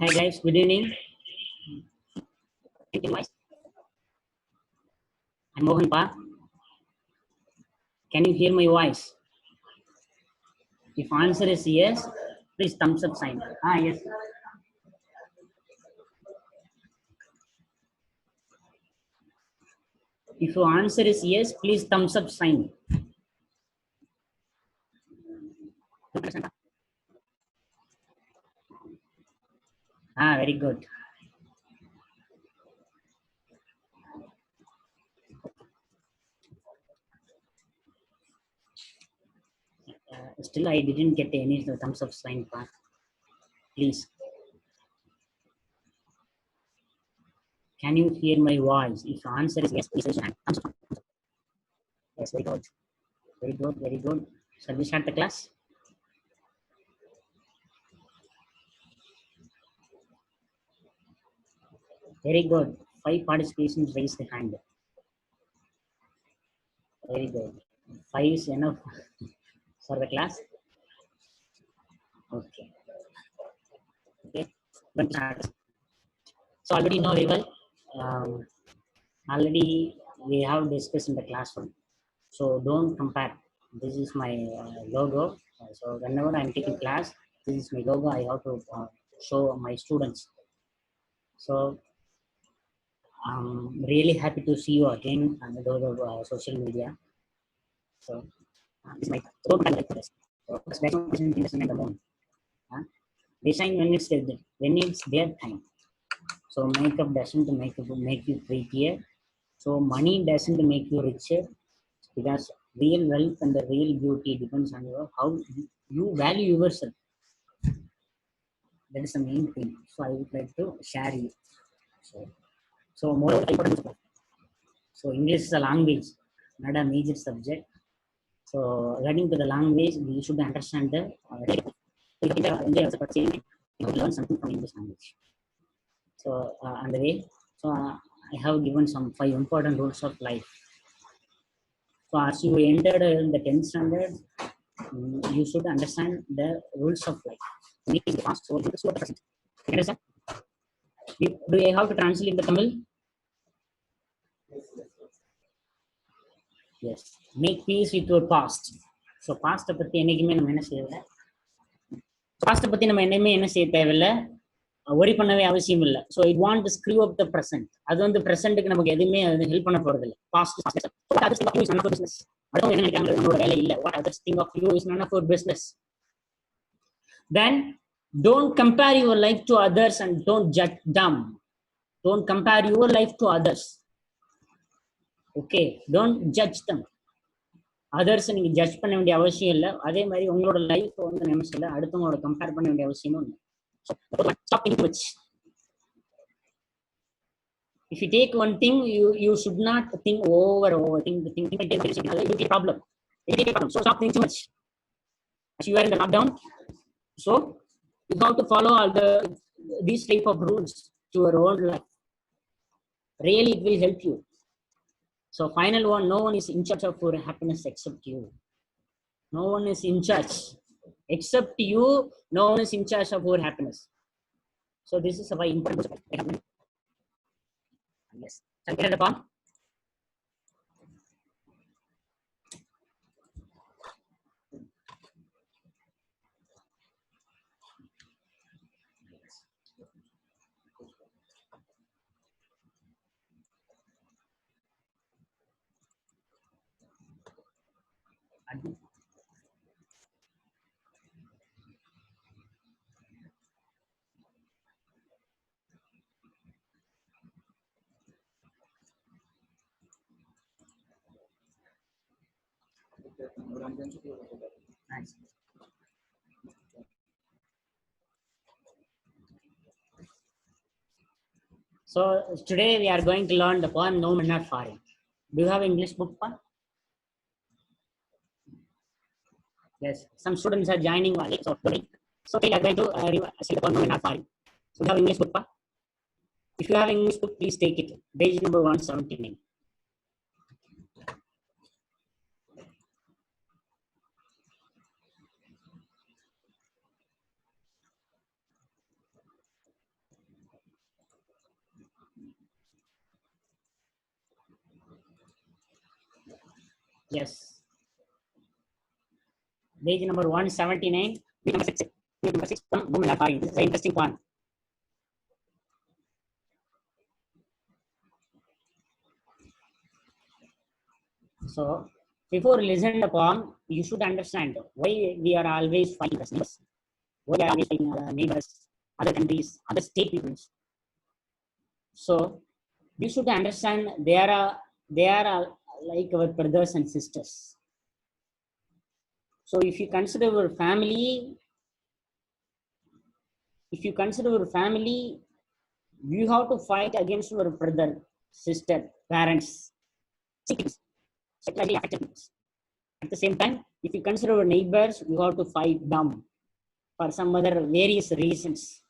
Hi guys, good evening. I'm Mohan Pa. Can you hear my voice? If answer is yes, please thumbs up sign. Yes. If your answer is yes, please thumbs up sign. Very good. Still, I didn't get any thumbs up sign, Pa. Please. Can you hear my voice? If your answer is yes, please raise your hand. Thumbs up. Yes, very good. Very good, very good. Shall we start the class? Very good. 5 participations raise the hand. Very good. 5 is enough for the class. Okay. Okay. So already know very well. Already we have discussed in the classroom. So don't compare. This is my logo. So whenever I'm taking class, this is my logo. I have to show my students. So I'm really happy to see you again on the social media. So this is my don't compare like this. So the moon. Design when it's their time. So makeup doesn't make you prettier. So money doesn't make you richer, because real wealth and the real beauty depends on how you value yourself. That is the main thing. So I would like to share you. So more important. So English is a language, not a major subject. So regarding to the language, we should understand the learn something from English language. So on the way, so I have given some 5 important rules of life. So as you entered in the 10th standard, you should understand the rules of life. Past, so this present. Understand? Do I have to translate the Tamil? Yes. Make peace with your past. So past பத்தி என்னைக்குமே நம்ம என்ன செய்யல. Past பத்தி நம்ம என்னையுமே என்ன செய்ய தேவையில்லை, ஒரி பண்ணவே அவசியம் இல்லை. So it want to screw up the present. அது வந்து ப்ரெசென்ட்டுக்கு நமக்கு எதுவுமே ஹெல்ப் பண்ண போறது இல்லை. பாஸ்ட் பிசினஸ் அடுத்தவங்க என்ன நினைக்கிறாங்க நம்மளோட வேலை இல்லை. What others think of you is none of your business. Then don't compare your life to others and don't judge them. Don't compare your life to others. Okay, don't judge them. Others நீங்க judge பண்ண வேண்டிய அவசியம் இல்லை. அதே மாதிரி உங்களோட life வந்து நம்ம சொல்ல அடுத்தவங்களோட கம்பேர் பண்ண வேண்டிய அவசியமும் இல்லை. Stop thinking much. If you take one thing, you should not think think it will be a problem. So stop thinking too much. As you are in the lockdown, so you have to follow all these type of rules to your own life. Really, it will help you. So final one, no one is in charge of your happiness except you. No one is in charge except you. No one is in charge of your happiness. So this is a very important. Yes. Shall we get it upon? Nice. So today we are going to learn the poem No Men Are Foreign. Do you have English book, Pa? Yes. Some students are joining late, so they are going to see the poem No Men Are Foreign. So you have English book, Pa? If you have English book, please take it. Page number 179. Yes. Page number 179. Page number 6. Page number 6 from Bhumila Pari. This is an interesting one. So, before you listen to the poem, you should understand why we are always fighting as neighbors. Why we are always fighting other neighbors, other countries, other state peoples. So, you should understand they are like our brothers and sisters. So, if you consider your family, you have to fight against your brother, sister, parents, siblings, psychologically affected people. At the same time, if you consider your neighbors, you have to fight them for some other various reasons.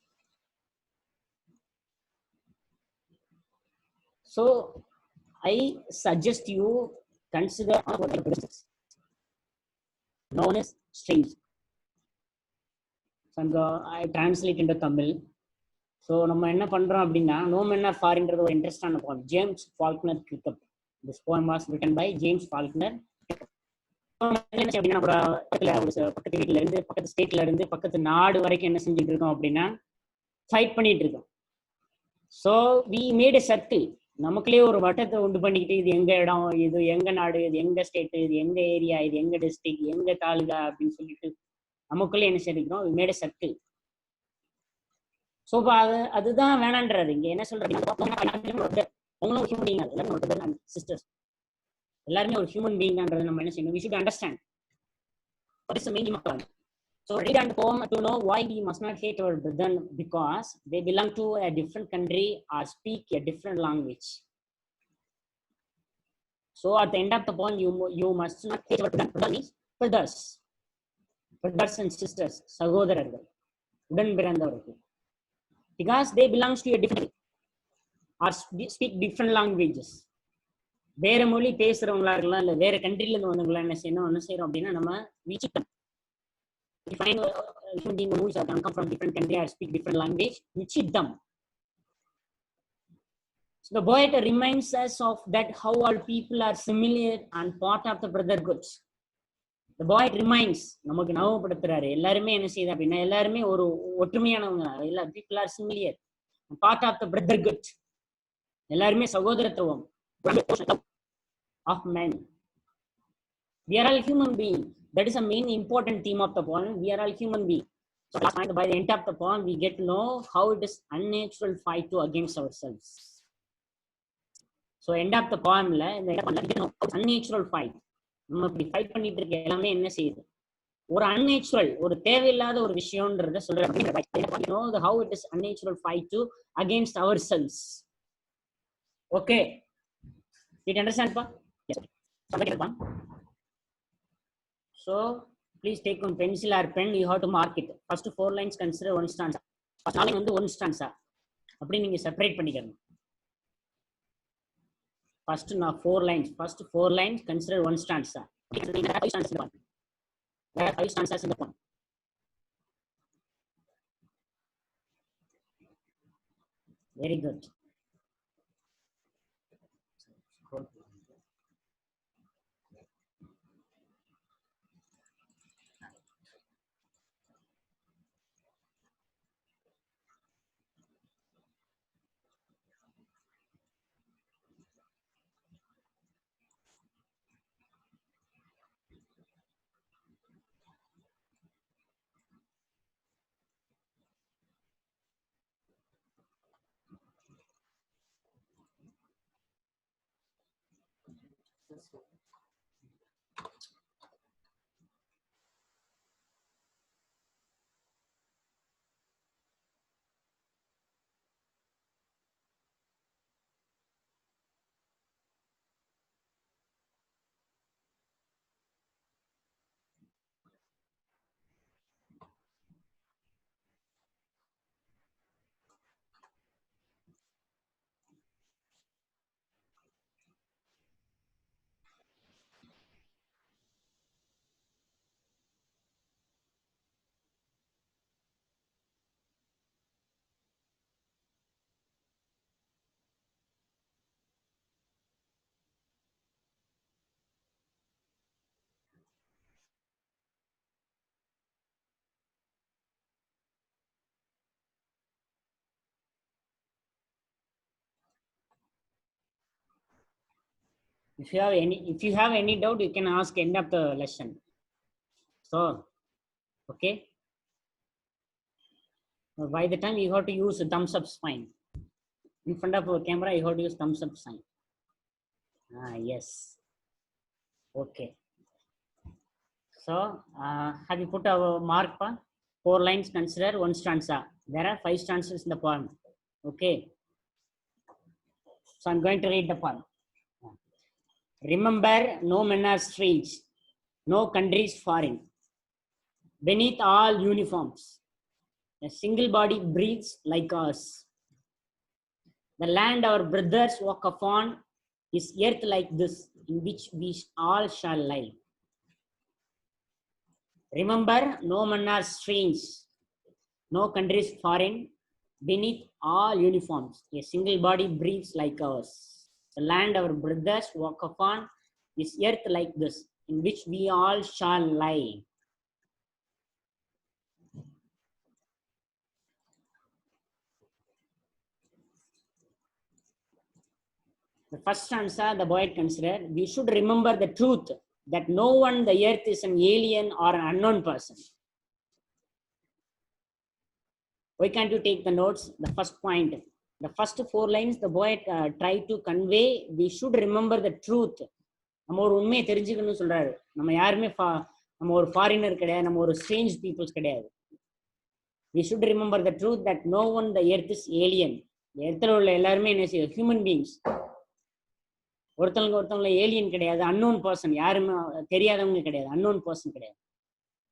So I suggest you consider our brothers, known as strange. So I translate into Tamil. So நம்ம என்ன பண்றோம் அப்படின்னா no men R ஃபார்ன்றது ஒரு இன்ட்ரெஸ்டான poem. James Faulkner Kirkup. This poem was written by James Faulkner. அப்படின்னா பக்கத்து வீட்டுல இருந்து பக்கத்து ஸ்டேட்ல இருந்து பக்கத்து நாடு வரைக்கும் என்ன செஞ்சுட்டு இருக்கோம் அப்படின்னா ஃபைட் பண்ணிட்டு இருக்கோம். So we made a circle. நமக்குள்ளே ஒரு வட்டத்தை உண்டு பண்ணிக்கிட்டு இது எங்க இடம், இது எங்க நாடு, இது எங்க ஸ்டேட்டு, இது எங்க ஏரியா, இது எங்க டிஸ்ட்ரிக்ட், எங்க தாலுகா அப்படின்னு சொல்லிட்டு நமக்குள்ளே என்ன செய்யறோம், we made a circle. So அதுதான் வேணான்றாரு. இங்க என்ன சொல்றாரு, அவங்களும் ஒரு ஹியூமன் பீயிங், எல்லாருமே ஒரு பிரதர் அண்ட் சிஸ்டர்ஸ், எல்லாருமே ஒரு ஹியூமன் பீயிங்ன்றது நம்ம என்ன செய்யணும், we should understand what is the meaning of God. So read and poem to know why we must not hate our brethren, because they belong to a different country or speak a different language. So at the end of the poem, you must not hate our brethren. Brother means brothers and sisters, சகோதரர்கள், உடன் பிறந்தவர்கள், because they belongs to a different or speak different languages. வேற மொழி பேசுறவங்களா இருக்கலாம், இல்ல வேற கண்ட்ரில இருந்து வந்தவங்களா என்ன செய்யறோம் அப்படின்னா நம்ம விசிட்டம். If I know human being who come from different country or speak different language, we cheat them. So the poet reminds us of that how all people are similar and part of the brotherhood. The poet reminds, நமக்கு ஞாபகப்படுத்துறாரு, எல்லாருமே என்ன செய்யுது அப்படின்னா எல்லாருமே ஒரு ஒற்றுமையானவங்க, எல்லா people are similar, part of the brotherhood. எல்லாருமே சகோதரத்துவம் of men. We are all human beings. That is the main important theme of the poem. We are all human beings. So by the end of the poem, we get to know how it is unnatural fight to against ourselves. So end of the poem la unnatural fight. நம்ம இப்படி fight பண்ணிட்டு இருக்க எல்லாமே என்ன செய்யுது, ஒரு unnatural, ஒரு தேவையில்லாத ஒரு விஷயம்ன்றத சொல்றேன். know how it is unnatural fight to against ourselves. Okay, did you understand pa? Yes. So please take one pencil or pen, you have to mark it. First 4 lines consider one stanza. First line வந்து one stanza. அப்படி நீங்க separate பண்ணிக்கணும். First 4 lines. First 4 lines consider one stanza. There are 5 stanzas in the poem. There are 5 stanzas in the poem. Very good. If you have any doubt, you can ask end of the lesson. So, okay. By the time you have to use a thumbs up sign in front of a camera, you have to use thumbs up sign. Yes. Okay. So, have you put a mark? 4 lines, consider 1 stanza. There are 5 stanzas in the poem. Okay. So, I'm going to read the poem. Remember, no men are strange, no countries foreign. Beneath all uniforms, a single body breathes like ours. The land our brothers walk upon is earth like this, in which we all shall lie. Remember, no men are strange, no countries foreign. Beneath all uniforms, a single body breathes like ours. The land our brothers walk upon is earth like this, in which we all shall lie. The first answer the poet considered, we should remember the truth that no one the earth is an alien or an unknown person. Why can't you take the notes? The first point, the first 4 lines, the poet tried to convey, we should remember the truth. நம்ம ஒரு உண்மையை தெரிஞ்சுக்கணும்னு சொல்றாரு. நம்ம யாருமே நம்ம ஒரு foreigner கிடையாது, நம்ம ஒரு ஸ்ட்ரேஞ்ச் பீப்புள்ஸ் கிடையாது. We should remember the truth that no one the earth is alien. எர்த்தில் உள்ள எல்லாருமே என்ன செய்யும்? Human beings. ஒருத்தவங்க ஏலியன் கிடையாது, அன்னோன் பர்சன், யாருமே தெரியாதவங்க கிடையாது, அன்னோன் பர்சன் கிடையாது.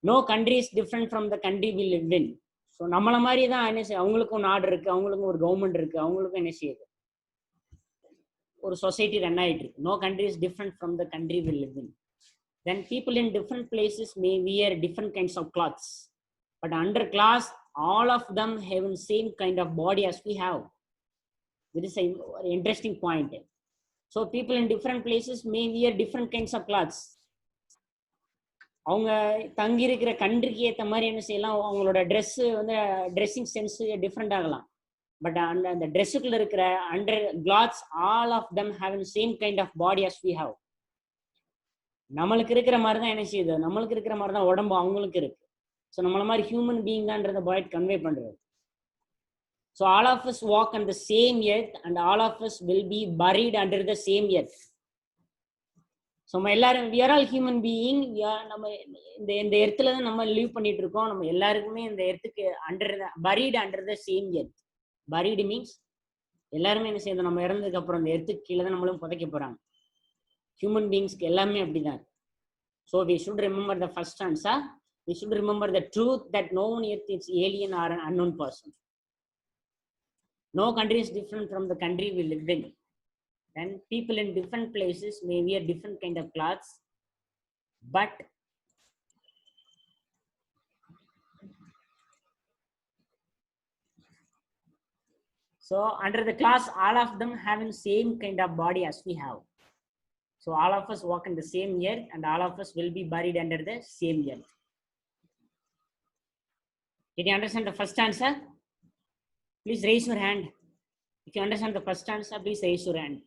No country is different from the country we live in. So நம்மள மாதிரி தான் என்ன செய்யும், அவங்களுக்கும் நாடு இருக்கு, அவங்களுக்கும் ஒரு கவர்மெண்ட் இருக்கு, அவங்களுக்கும் என்ன செய்யுது, ஒரு சொசைட்டி ரன் ஆயிட்டு இருக்கு. No country is different from the country we live in. Then people in different places may wear different kinds of clothes, but under class, all of them have the same kind of body as we have. This is an interesting point. So people in different places may wear different kinds of clothes. அவங்க தங்கி இருக்கிற கண்ட்ரிக்கு ஏற்ற மாதிரி என்ன செய்யலாம், அவங்களோட dress வந்து ட்ரெஸ்ஸிங் சென்ஸ் டிஃப்ரெண்ட் ஆகலாம். பட் அந்த ட்ரெஸ்ஸுக்குள்ள இருக்கிற under clothes all of them have same kind of body as we have. நம்மளுக்கு இருக்கிற மாதிரி தான் என்ன செய்யுது, நம்மளுக்கு இருக்கிற மாதிரி தான் உடம்பு அவங்களுக்கு இருக்கு. ஸோ நம்மள மாதிரி ஹியூமன் பீயிங் தான்றத பாய்ட் கன்வே பண்றது. So all of us walk on the same earth and all of us will be buried under the same earth. So நம்ம எல்லாரும் we are all human being. நம்ம இந்த எர்த்துல தான் நம்ம லீவ் பண்ணிட்டு இருக்கோம். நம்ம எல்லாருக்குமே இந்த எர்த்துக்கு buried under the same earth. Buried means எல்லாருமே என்ன செய்யணும், நம்ம இறந்ததுக்கு அப்புறம் இந்த எர்த்துக்கு கீழே தான் நம்மளும் புதைக்க போறாங்க. ஹியூமன் பீயிங்ஸ்க்கு எல்லாமே அப்படிதான். So we should remember the first answer. We should remember the truth that no one earth is alien or an unknown person. No country is different from the country we live in. And people in different places may wear different kind of clothes, but so under the class, all of them having same kind of body as we have. So all of us walk in the same earth and all of us will be buried under the same earth. Did you understand the first answer? Please raise your hand. If you understand the first answer, please raise your hand.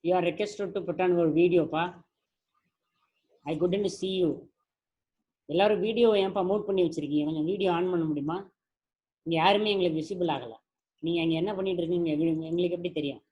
You are requested to put on your video, pa. I couldn't see you. எல்லாரும் video ஏன்ப்பா mood பண்ணி வச்சிருக்கீங்க, கொஞ்சம் video on பண்ண முடியுமா? இங்க யாருமே எங்களுக்கு விசிபிள் ஆகல. நீங்க அங்க என்ன பண்ணிட்டு இருக்கீங்க எங்களுக்கு எப்படி தெரியும்?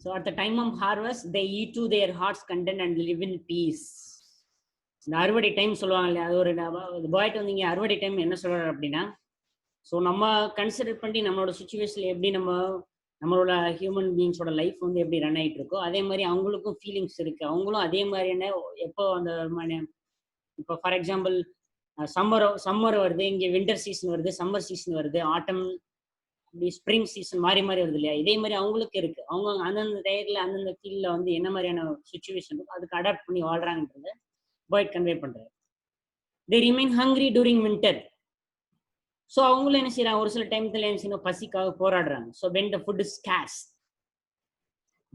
So at the time of harvest, they eat to their heart's content and live in peace. இந்த அறுவடை டைம் சொல்லுவாங்க இல்லையா, அது ஒரு பாய்ட்டு வந்து இங்கே அறுவடை டைம் என்ன சொல்றாரு அப்படின்னா, ஸோ நம்ம கன்சிடர் பண்ணி நம்மளோட சுச்சுவேஷன்ல எப்படி நம்மளோட ஹியூமன் பீயிங்ஸோட லைஃப் வந்து எப்படி ரன் ஆகிட்டு இருக்கோ அதே மாதிரி அவங்களுக்கும் ஃபீலிங்ஸ் இருக்கு. அவங்களும் அதே மாதிரியான எப்போ அந்த இப்போ ஃபார் எக்ஸாம்பிள் சம்மர் வருது, இங்கே வின்டர் சீசன் வருது, சம்மர் சீசன் வருது, ஆட்டம் இப்படி ஸ்ப்ரிங் சீசன் மாறி மாறி வருது இல்லையா, இதே மாதிரி அவங்களுக்கு இருக்கு. அவங்க அந்தந்த டயர்ல அந்தந்த ஃபீல்ட்ல வந்து என்ன மாதிரியான சுச்சுவேஷன் இருக்கும் அதுக்கு அடாப்ட் பண்ணி வாழ்றாங்கன்றத பாய்ட் கன்வே பண்றாரு. They remain hungry during winter. So அவங்களும் என்ன செய்யறாங்க, ஒரு சில டைம்ல என்ன செய்யணும், பசிக்காக போராடுறாங்க. So when the food is scars,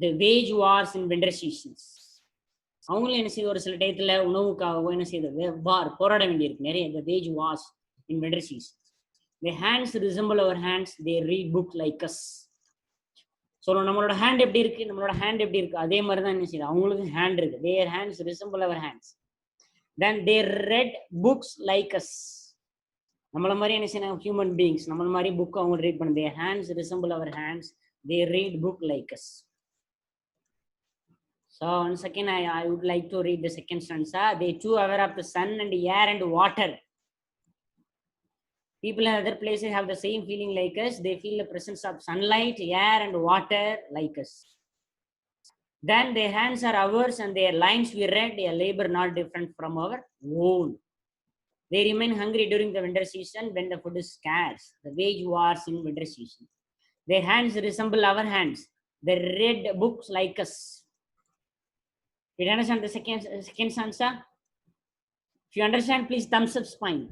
the wage wars in winter seasons. அவங்களும் என்ன செய்யுது, ஒரு சில டயத்துல உணவுக்காக என்ன செய்யுது, போராட வேண்டியிருக்கு நிறைய. The wage wars in winter season. Their hands resemble our hands, they read book like us. So நம்மளோட ஹேண்ட் எப்படி இருக்கு, நம்மளோட ஹேண்ட் எப்படி இருக்கு அதே மாதிரி தான் என்ன செய்யுது, அவங்களுக்கு ஹேண்ட் இருக்கு. their hands resemble our hands, then they read books like us. நம்மள மாதிரி என்ன செய்யணும், ஹியூமன் பீயிங்ஸ் நம்மள மாதிரி புக் அவங்க ரீட் பண்ணு. their hands resemble our hands, they read book like us. So once again I would like to read the second stanza. They too aware of the sun and air and water. People in other places have the same feeling like us. They feel the presence of sunlight, air, and water like us. Then their hands are ours, and their lines we read, a labor not different from our own. They remain hungry during the winter season when the food is scarce. The wage wars in winter season. Their hands resemble our hands. They read books like us. You understand the second stanza? If you understand, please thumbs up spine.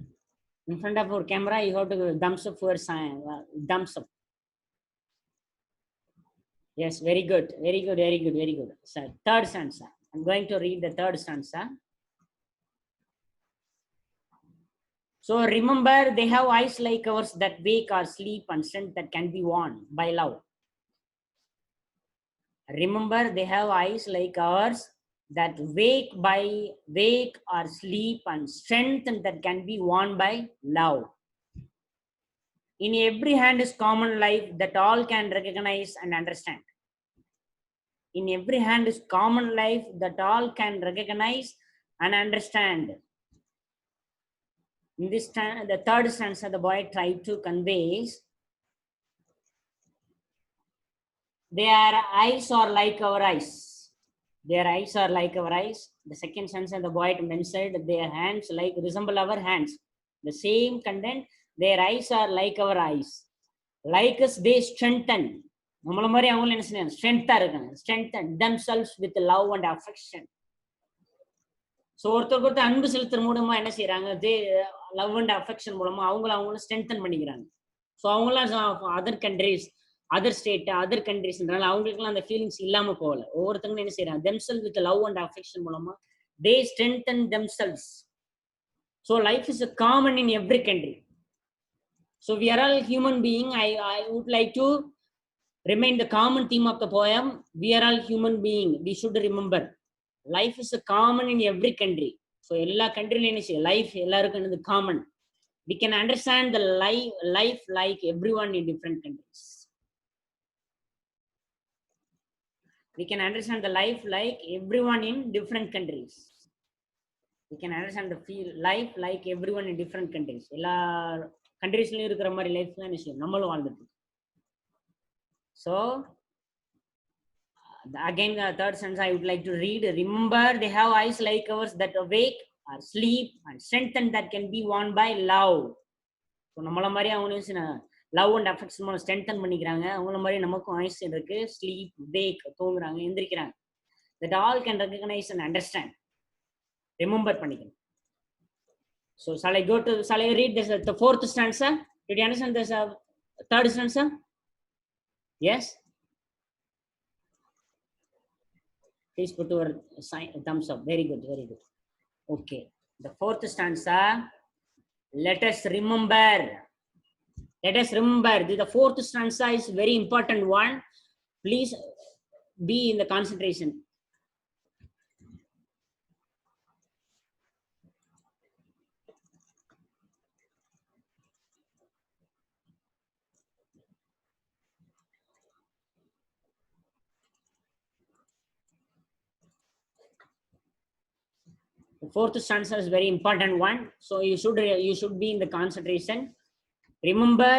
In front of our camera, you have to thumbs up for thumbs up. Yes, very good, very good, very good, very good. So third stanza. I'm going to read the third stanza. So remember, they have eyes like ours that wake or sleep, and strength that can be won by love. Remember, they have eyes like ours that wake or sleep, and strength that can be won by love. In every hand is common life that all can recognize and understand. In every hand is common life that all can recognize and understand. In this the third stanza, the boy tried to convey their eyes are like our eyes. Their eyes are like our eyes. The second stanza, the boy mentioned their hands like resemble our hands. The same content. Their eyes are like our eyes. Like us, they strengthen. நம்மள மாதிரி அவங்களும் என்ன செய்யணும், ஸ்ட்ரென்த்தா இருக்காங்க. strengthen themselves with love and affection. So ஒருத்தருக்கு ஒருத்தர் அன்பு செலுத்துற மூலமா என்ன செய்யறாங்க, லவ் அண்ட் அஃபெக்ஷன் மூலமா அவங்களும் ஸ்ட்ரென்தன் பண்ணிக்கிறாங்க. ஸோ அவங்களாம் other countries, other state, other கண்ட்ரிஸ்ன்றனால அவங்களுக்குலாம் அந்த ஃபீலிங்ஸ் இல்லாம போகல. ஒவ்வொருத்தங்களும் என்ன செய்யறாங்க, themselves with love and affection மூலமா they strengthen themselves. So life is a common in every country. So we are all human being. I would like to remain the common theme of the poem. We are all human being. We should remember life is a common in every country. So எல்லா கண்ட்ரில என்ன செய்ய, life எல்லாருக்கும் என்னது common. We can understand the life like everyone in different countries. We can understand the life like everyone in different countries. We can understand the life like everyone in different countries. எல்லா கண்ட்ரீஸ்லயும் இருக்கிற மாதிரி life தான் என்ன செய்யும், நம்மளும் வாழ்ந்துட்டு. So again, the third sentence I would like to read. Remember, they have eyes like ours that awake or sleep, and strengthen that can be won by love. So நம்மள மாதிரி அவங்களும் லவ் அண்ட் அஃபெக்ஷன் மூலம் strengthen பண்ணிக்கிறாங்க. அவங்கள மாதிரி நமக்கும் ice இருக்கு, sleep, wake, தூங்குறாங்க, எந்திரிக்கிறாங்க. That all can recognize and understand. Remember பண்ணிக்கணும். So shall I read this, the fourth stanza? Did you understand this third stanza? Yes. Please put your thumbs up. Very good, very good. Okay. The fourth stanza. Let us remember. Let us remember. The fourth stanza is very important one. Please be in the concentration. fourth stanza is very important one. So you should be in the concentration. Remember,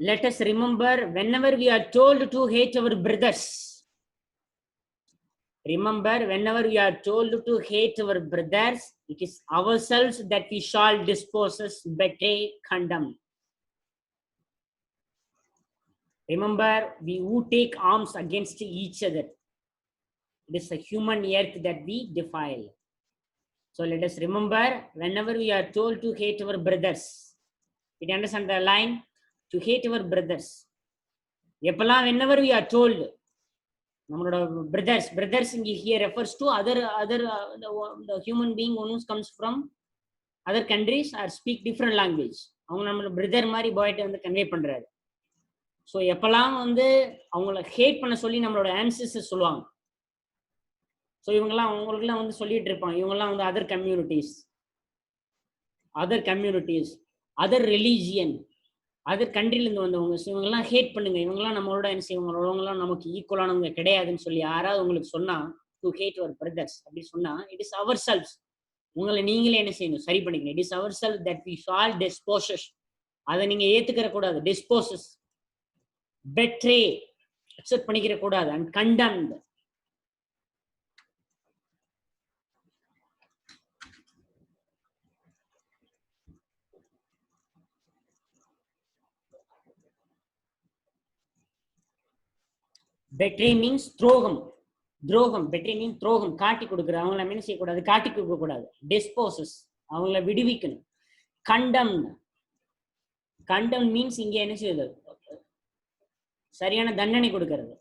let us remember, whenever we are told to hate our brothers. Remember, whenever we are told to hate our brothers, it is ourselves that we shall dispose, betray, condemn. Remember, we who take arms against each other. It is a human earth that we defile. So let us remember, whenever we are told to hate our brothers. Did you understand the line? To hate our brothers. Whenever we are told, brothers here refers to the human being who comes from other countries or speak different language. Brother மாதிரி பாய்ட்டு வந்து convey பண்றாரு. So எப்பெல்லாம் வந்து அவங்கள had பண்ண சொல்லி நம்மளோட ancestors சொல்லுவாங்க. ஸோ அவங்களுக்குலாம் வந்து சொல்லிட்டு இருப்பாங்க, இவங்கெல்லாம் வந்து other communities, other religion, other கண்ட்ரிலேருந்து வந்தவங்க. ஸோ இவங்கெல்லாம் ஹேட் பண்ணுங்க, இவங்கெல்லாம் நம்மளோட என்ன செய்வங்களவங்களாம் நமக்கு ஈக்குவலானவங்க கிடையாதுன்னு சொல்லி யாராவது உங்களுக்கு சொன்னா, டு ஹேட் யுவர் பிரதர்ஸ் அப்படி சொன்னா, இட் இஸ் அவர் செல்ஃப். உங்களை நீங்களே என்ன செய்யணும், சரி பண்ணிக்கணும். It is our self that we shall disposes. அதை நீங்க ஏத்துக்கிற கூடாது. டிஸ்போசஸ், பெட்ரே, அக்செப்ட் பண்ணிக்கிற கூடாது. And contempt. பெட்ரே மீன்ஸ் துரோகம். பெட்ரே மீன் துரோகம், காட்டி கொடுக்குற. அவங்கள என்ன செய்யக்கூடாது, காட்டி கொடுக்க கூடாது. டிஸ்போசஸ், அவங்கள விடுவிக்கணும். கண்டம் மீன்ஸ் இங்க என்ன செய்யுது, சரியான தண்டனை கொடுக்கிறது.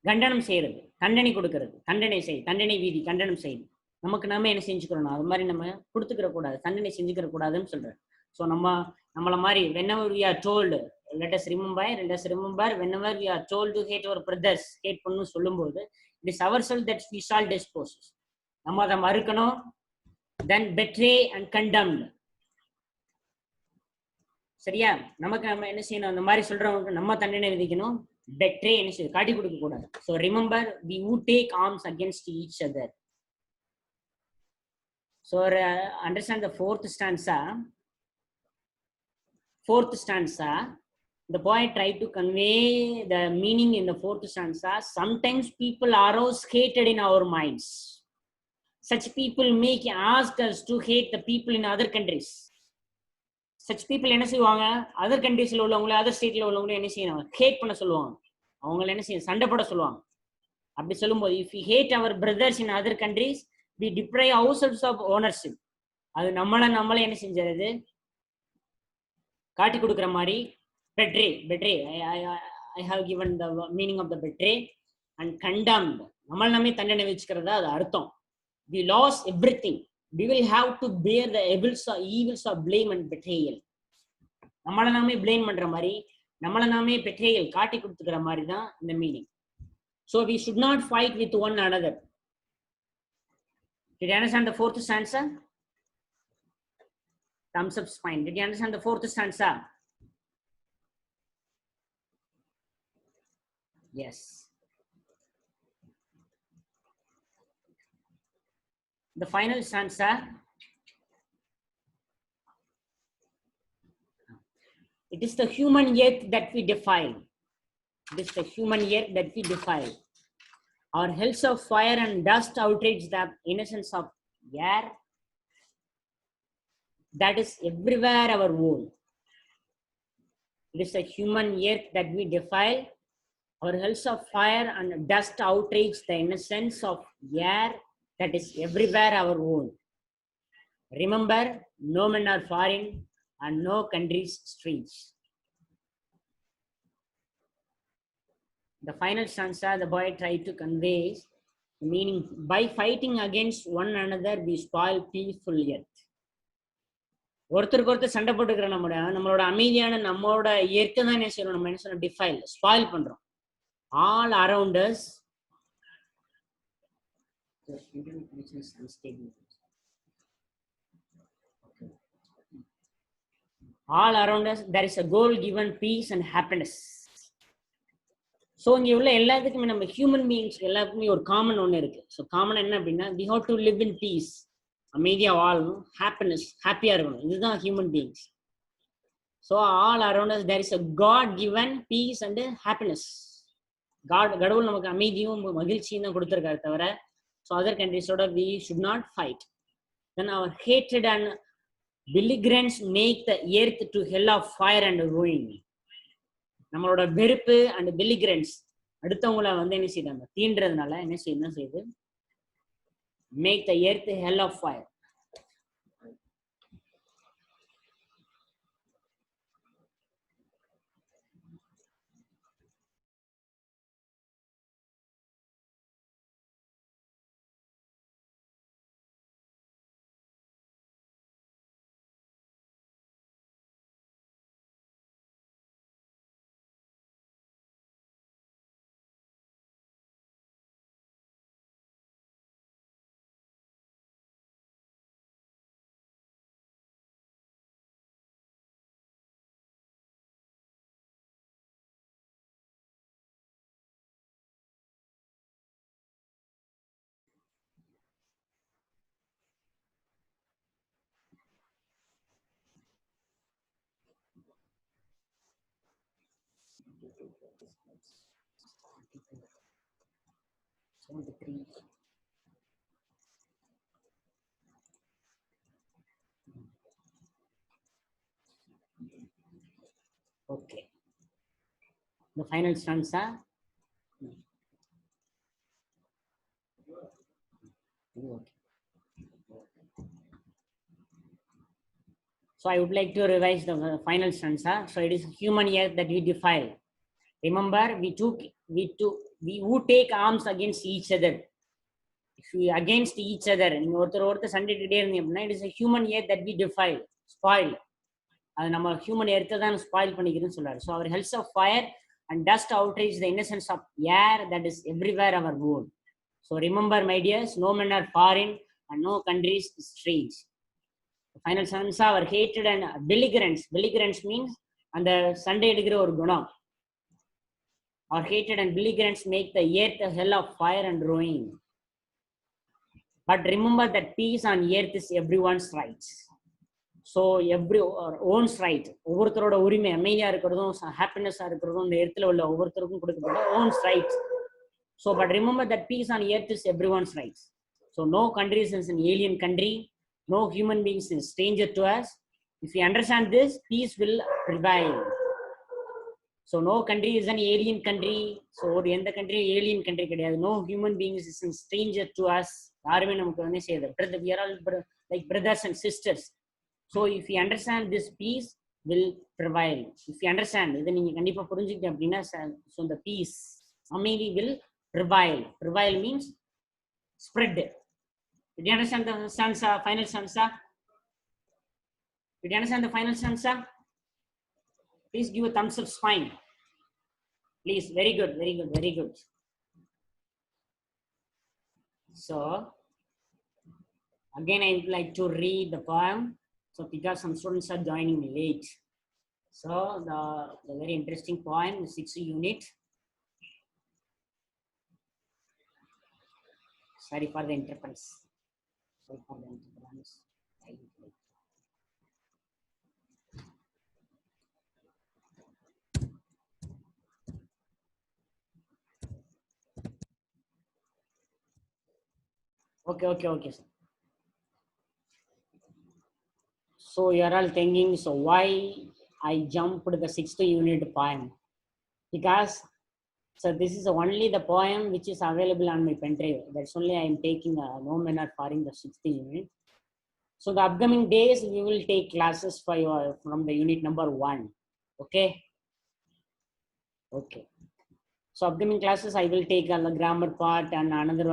கண்டனம் செய்யறது, தண்டனை கொடுக்கிறது. தண்டனை வீதி, கண்டனம் செய்யுது. நமக்கு நாம என்ன செஞ்சுக்கிறோம், அது மாதிரி நம்ம கொடுத்துக்கிற கூடாது, தண்டனை செஞ்சுக்கிற கூடாதுன்னு சொல்றேன். ஸோ நம்மள மாதிரி whenever we are told, let us remember whenever we are told to hate our brothers, hate பண்ணு சொல்லும்போது, it is ourselves that we shall dispose. நம்ம அதை மறுக்கணும். then betray and condemned. சரியா? நமக்கு நம்ம என்ன செய்யணும், அந்த மாதிரி சொல்றவங்க நம்ம தண்டனை விதிக்கணும். betray என்ன செய்யும், காட்டி கொடுக்க கூடாது. so remember, we who take arms against each other. so understand the fourth stanza. The poet tried to convey the meaning in the fourth stanza. Sometimes people arouse hatred in our minds. Such people make ask us to hate the people in other countries. Such people என்ன செய்வாங்க, other கண்ட்ரீஸ்ல உள்ளவங்களே, other ஸ்டேட்ல உள்ளவங்களே என்ன செய்யணும், had பண்ண சொல்லுவாங்க. அவங்கள என்ன செய்ய, சண்டை போட சொல்லுவாங்க. அப்படி சொல்லும்போது, if we hate our brothers in other countries, we deprive ourselves of ownership. அது நம்மளே என்ன செஞ்சது, காட்டி கொடுக்குற மாதிரி. betray, I have given the meaning of the betray. and condemned, நம்மளே தண்டனை வச்சுக்கிறதா அது அர்த்தம். we lost everything, we will have to bear the evils of blame and betrayal. நம்மள நாமே blame பண்ற மாதிரி, நம்மள நாமே betrayal காட்டி கொடுத்துக்கிற மாதிரி தான் இந்த meaning. so we should not fight with one another. Did you understand the fourth stanza? Thumbs up spine. Did you understand the fourth stanza? Yes. The final stanza. It is the human earth that we defile. It is the human earth that we defile. Our hells of fire and dust outrage the innocence of air that is everywhere our own. It is the human earth that we defile. Our hells of fire and dust outrage the innocence of air that is everywhere our own. Remember, no men are foreign and no countries strange. The final stanza, the boy tried to convey the meaning. By fighting against one another, we spoil peaceful earth. ஒருத்தருக்கு ஒருத்தர் சண்டை போட்டுக்கிற நம்மளோட அமைதியான நம்மளோட இயற்கை தான் என்ன செய்யணும், நம்ம என்ன செய்யணும், டிஃபைல், ஸ்பாயில் பண்றோம். all around us, there is a goal given peace and happiness. So இங்கே உள்ள எல்லாத்துக்குமே நம்ம ஹியூமன் பீயிங்ஸ் எல்லாத்துக்குமே ஒரு காமன் ஒன்று இருக்கு. ஸோ காமன் என்ன அப்படின்னா, we have to live in peace, அமைதியாக வாழணும், ஹாப்பினஸ், ஹாப்பியாக இருக்கணும். இதுதான் human beings. So all around us there is a god given peace and happiness. கடவுள் நமக்கு அமைதியும் மகிழ்ச்சியும் தான் கொடுத்துருக்காரு தவிர, ஸோ அதர் கண்ட்ரிஸோட we should not fight. Then our hatred and belligerence make the earth to hell of fire and ruin. நம்மளோட வெறுப்பு அண்ட் belligerence அடுத்தவங்கள வந்து என்ன செய்யுது, நம்ம தீண்டுறதுனால என்ன செய்யுது, make the earth hell of fire. Okay, the final stanza. Okay. So I would like to revise the final stanza. So it is human earth that we defile. Remember, we who take arms against each other. If we against each other, நீங்க ஒருத்தர் சண்டையிட்டே இருந்தீங்க அப்படின்னா, it is a human earth that we defile, spoil. அது நம்ம human எர்த்தை தான் spoil பண்ணிக்கிறேன்னு சொல்றாரு. So our hells of fire and dust outrage the innocence of air that is everywhere our own. So remember my dears, no men are foreign and no countries strange. Final sense our ஹேட்டட் and belligerence. Belligerence means அந்த சண்டை எடுக்கிற ஒரு குணம். Our ஹேட்டட் and belligerence make the earth a hell of fire and ruin. But remember that peace on earth is everyone's rights. So every ones right, ஒவ்வொருத்தரோட உரிமை, அமைதியாக இருக்கிறதும் ஹாப்பினஸாக இருக்கிறதும் இந்த இடத்துல உள்ள ஒவ்வொருத்தருக்கும் கொடுக்கப்பட்ட one's rights. So but remember that peace on earth is every one's rights. So no countries is an alien country, no human beings is stranger to us. If you understand this, peace will prevail. So no country is an alien country. So எந்த கண்ட்ரியும் alien country கிடையாது. No human beings is a stranger to us. யாருமே நமக்கு வந்து செய்யுது. We are all like brothers and sisters. So if you understand, this peace will prevail. If you understand, இதை நீங்க கண்டிப்பா புரிஞ்சுக்கிட்டீங்க அப்படின்னா, so the peace, அமைதி will prevail. Prevail means spread. Did you understand the stanza, final stanza? Did you understand the final stanza? Please give a thumbs up spine. Please, very good, very good, very good. So again, I would like to read the poem. So because some students are joining late. So the very interesting poem, the 6th unit. Sorry for the interference. Sorry for the interference. Okay, sir. So you are all thinking, so why I jumped to the 6th unit poem? Because so this is only the poem which is available on my pen drive. That's only I am taking no men are following the 6th unit. So the upcoming days we will take classes for your from the unit number 1. Okay. So upcoming classes I will take the grammar part and another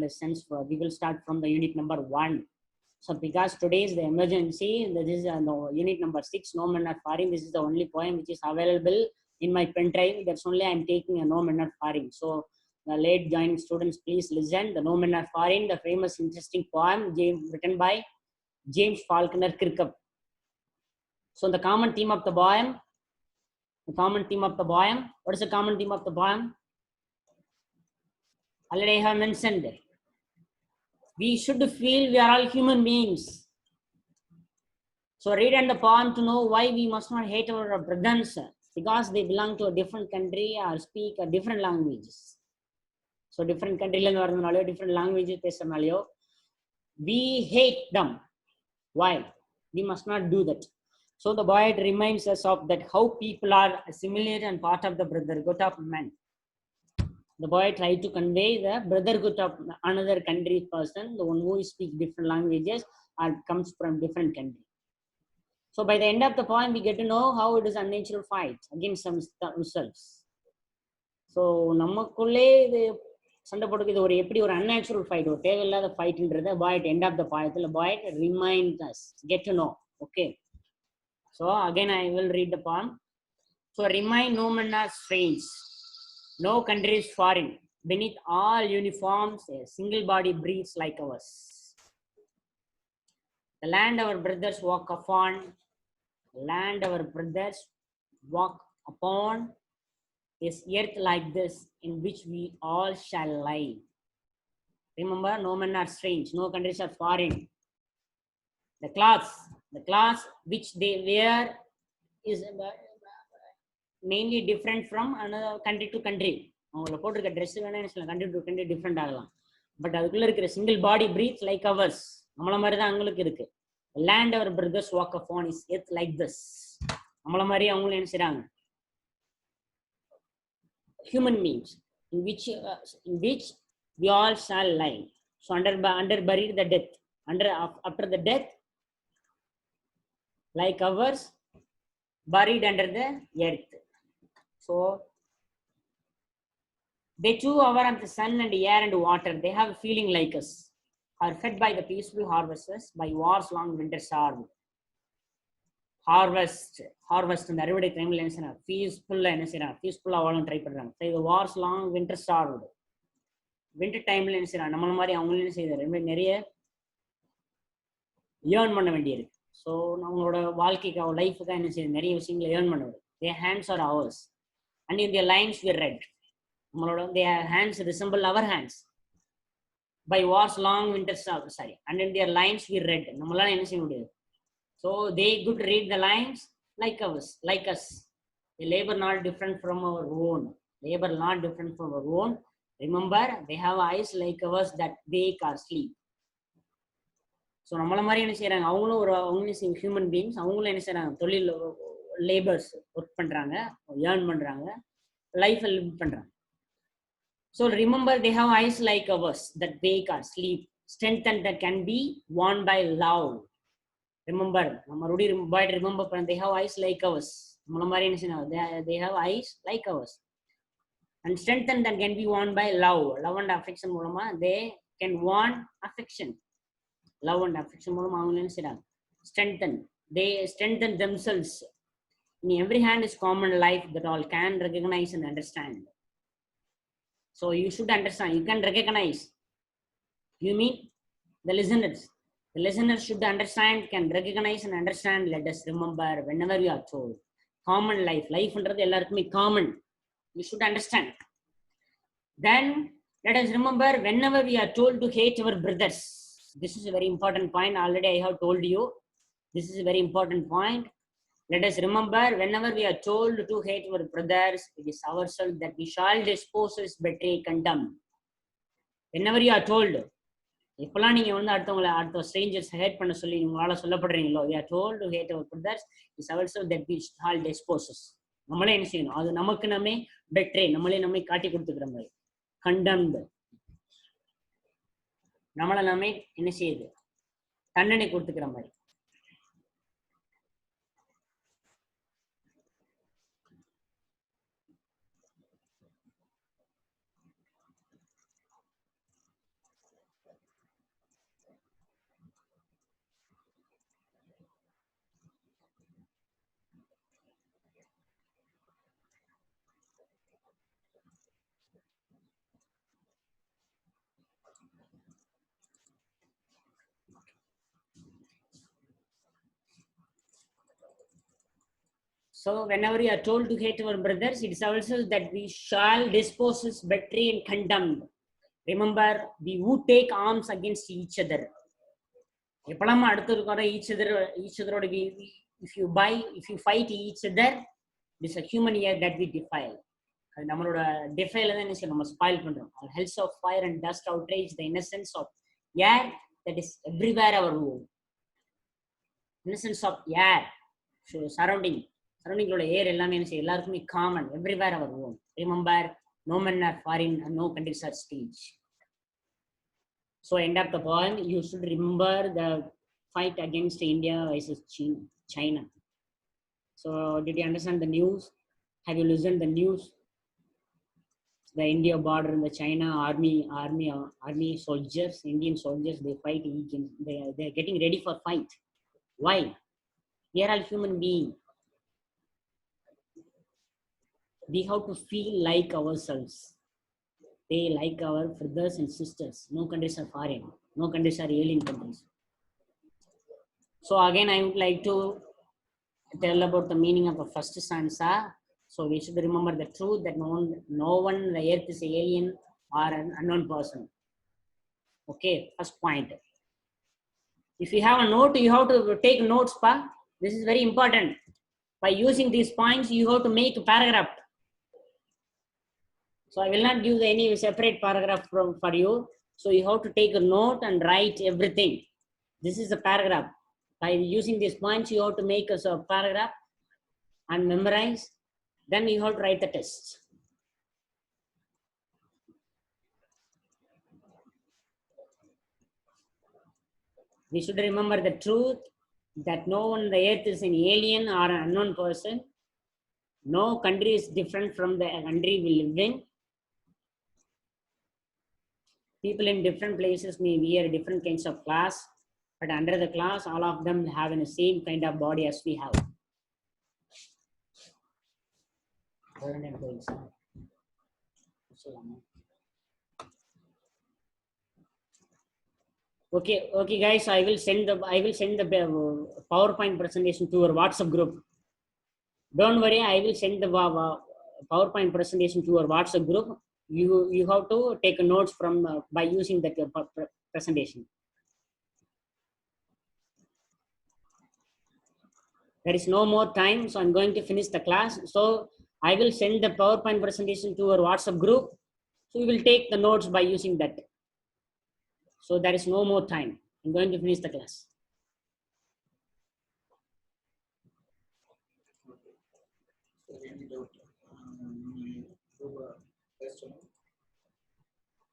lessons. We will start from the unit number 1. So because today is the emergency, this is unit number 6, no men are foreign. This is the only poem which is available in my pen drive. That's only I am taking a no men are foreign. So the late joining students, please listen. The no men are foreign, the famous interesting poem written by James Falconer Kirkup. So the common theme of the poem, what is the common theme of the poem? Already I have mentioned it. We should feel we are all human beings. So read and the poem to know why we must not hate our brothers because they belong to a different country or speak a different languages. So different country different languages பேசுறனாலயோ we hate them. Why? We must not do that. So the poet reminds us of that how people are assimilated and part of the brotherhood of man. The poet tried to convey the brotherhood of another country person, the one who speaks different languages or comes from different country. So by the end of the poem, we get to know how it is a unnatural fight against themselves. So நமக்குள்ளே இது சண்டை போட்டுக்கு இது ஒரு எப்படி ஒரு unnatural fight, ஒரு தேவையில்லாத ஃபைட்ன்றத poet end of the poem poet reminds us, get to know. Okay. So again I will read the poem. So remind no men are strange, no country is foreign. Beneath all uniforms, a single body breathes like ours. The land our brothers walk upon, land our brothers walk upon is earth like this in which we all shall lie. Remember, no men are strange, no countries are foreign. The cloth which they wear is mainly different from another country to country. அவங்கள போட்டிருக்க dress வேணா சில country to country different ஆகலாம், but அதுக்குள்ள இருக்கிற single body breath like ours, நம்மள மாதிரி தான் அவங்களுக்கு இருக்கு. Land our brothers walk upon is earth like this, நம்மள மாதிரி அவங்களும் என்ன செய்றாங்க, human beings in which we all shall lie. So under buried the death, after the death like ours buried under the earth. So they too are of the sun and air and water, they have a feeling like us, are fed by the peaceful harvests, by war's long winter starved. harvest இந்த அறுவடை டைம்ல என்ன செய்யறாங்க, பீஸ்ஃபுல்லா வாழ try பண்றாங்க. இது Wars long winter ஸ்டார்வ்டு, winter டைம்ல என்ன செய்யறாங்க, நம்மள மாதிரி அவங்களும் என்ன செய்யறாங்க, நிறைய ஏர்ன் பண்ண வேண்டியிருக்கு. ஸோ அவங்களோட வாழ்க்கைக்கு லைஃபுக்காக என்ன செய்யுது, நிறைய விஷயங்களை ஏர்ன் பண்ணுவது. their hands are ours and in their lines we read, நம்மளோட their hands resemble our hands by war's long winter sorry and in their lines we read, நம்மளால என்ன செய்ய முடியாது. So they could read the lines like us, they labor not different from our own, remember they have eyes like ours that wake or sleep. So நம்மள மாதிரி என்ன செய்யறாங்க, அவங்களும் human beings, அவங்களும் என்ன செய்யறாங்க, தொழில் லேபர்ஸ் ஒர்க் பண்றாங்க, ஏர்ன் பண்றாங்க, லைஃப் லிவ் பண்றாங்க. So remember they have eyes like ours that wake or sleep, strength and that can be won by love. Remember நம்ம ரிமெம்பர் பண்ண, they have eyes like ours, நம்மள மாதிரி என்ன செய்யறாங்க, they have eyes like ours and strength and that can be won by love. Love and affection மூலமா they can won affection, love and affection மூலமா அவங்க என்ன செய்றாங்க, they strengthen themselves. In every hand is common life that all can recognize and understand. So you should understand, you can recognize, you mean the listeners should understand, can recognize and understand. Let us remember whenever you are told common life ன்றது எல்லாருக்குமே common, you should understand. Then let us remember whenever we are told to hate our brothers. This is a very important point, already I have told you, this is a very important point. Let us remember whenever we are told to hate our brothers, it is ourselves that we shall dispose, betray, condemn. Whenever you are told, இப்பெல்லாம் நீங்க வந்து அடுத்த strangers had பண்ண சொல்லி உங்களால சொல்லப்படுறீங்களோ, we are told to hate our brothers, it is ourselves that we shall dispose. நம்மளே என்ன செய்யணும், அது நமக்கு நம்மை betray, நம்மளே நம்மை காட்டி கொடுத்துக்கிற மாதிரி, condemned, நம்மளை நாமே என்ன செய்யுது, தண்டனை கொடுத்துக்கிற மாதிரி. So whenever you are told to hate our brothers, it is also that we shall dispose, betray and condemn. Remember, we would take arms against each other. எப்பலாமா அடுத்து இருக்கிற each other ஓட if you fight each other, this is a human air that we defile. அது நம்மளோட defile தான் என்ன செய்யணும், நம்ம spoil பண்றோம். Hells of fire and dust outrage the innocence of air that is everywhere our home. Innocence of air, so surrounding உள்ள air எல்லாமே என்ன செய்யும், எல்லாருக்குமே common, everywhere our home. Remember, no men are foreign and no countries are strange. So end of the poem, you should remember the fight against India versus China. So did you understand the news? Have you listened the news? The India border and the China army soldiers, Indian soldiers, they fight. They are getting ready for fight. Why? We are all human beings. We have to feel like ourselves. They like our brothers and sisters. No countries are foreign. No countries are alien countries. So again, I would like to tell about the meaning of the first stanza. So we should remember the truth that no one on the earth is alien or an unknown person. Okay, first point. If you have a note, you have to take notes, pa. This is very important. By using these points, you have to make a paragraph. So I will not give any separate paragraph for you. So you have to take a note and write everything. This is a paragraph. By using these points, you have to make a paragraph and memorize. Then you have to write the test. We should remember the truth that no one on the earth is an alien or an unknown person. No country is different from the country we live in. People in different places may wear different kinds of clothes, but under the clothes, all of them have the same kind of body as we have. Okay, guys. I will send the PowerPoint presentation to your WhatsApp group. Don't worry, I will send the PowerPoint presentation to your WhatsApp group. You have to take notes from by using that presentation. There is no more time, so I'm going to finish the class. So I will send the PowerPoint presentation to your WhatsApp group. So you will take the notes by using that. So there is no more time. I'm going to finish the class.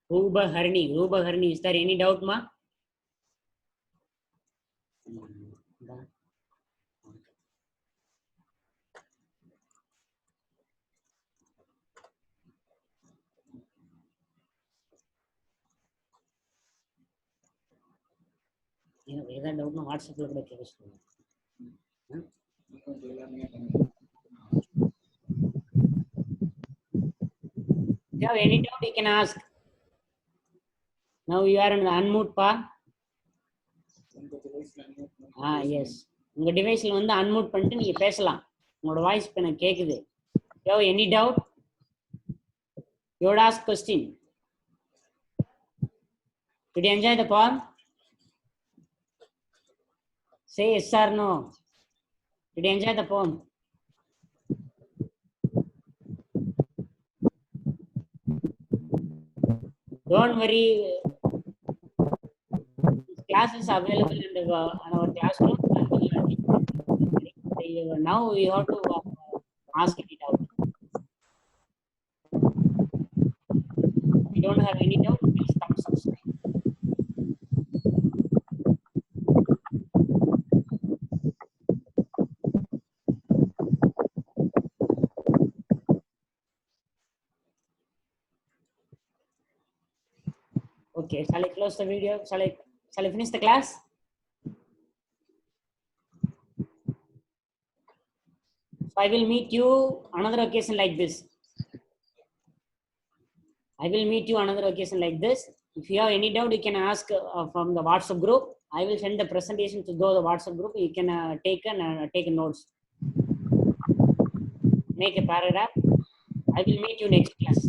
Ruba Harni, is there any doubt, ma? ஏதாவது டவுட்னா வாட்ஸ்அப்ல கூட கேட்க சொல்லுங்க. If you have any doubt, you can ask. Now you are on the unmute pa. Yes. உங்க டிவைஸ்ல வந்து unmute பண்ணிட்டு நீங்க பேசலாம். உங்களோட வாய்ஸ் இப்ப எனக்கு கேக்குது. You have any doubt? You would ask question. Did you enjoy the poem? Say yes or no. Did you enjoy the poem? Don't worry. Class is available in our classroom. Now you have to ask it out. If you don't have any doubt, please come subscribe. Okay, shall I close the video? Shall I finish the class? So I will meet you another occasion like this. If you have any doubt, you can ask from the WhatsApp group. I will send the presentation to the WhatsApp group. You can take notes. Make a paragraph. I will meet you next class.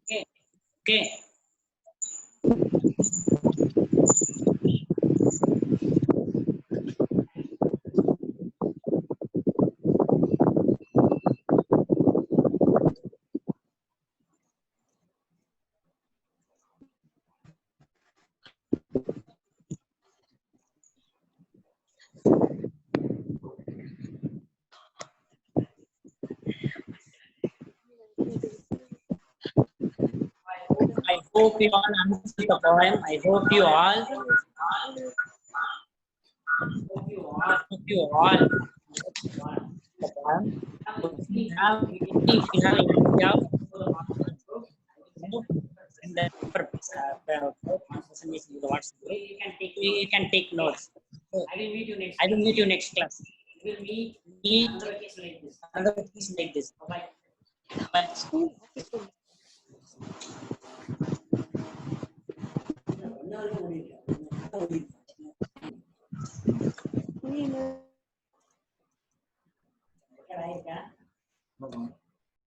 Okay. Okay. I hope you all understood the poem. I hope you all. Hope you all. The poem. If you have any doubt, in the presentation in the WhatsApp group, you can take notes. So, I will meet you next class. We will meet another occasion like this. Bye. Bye.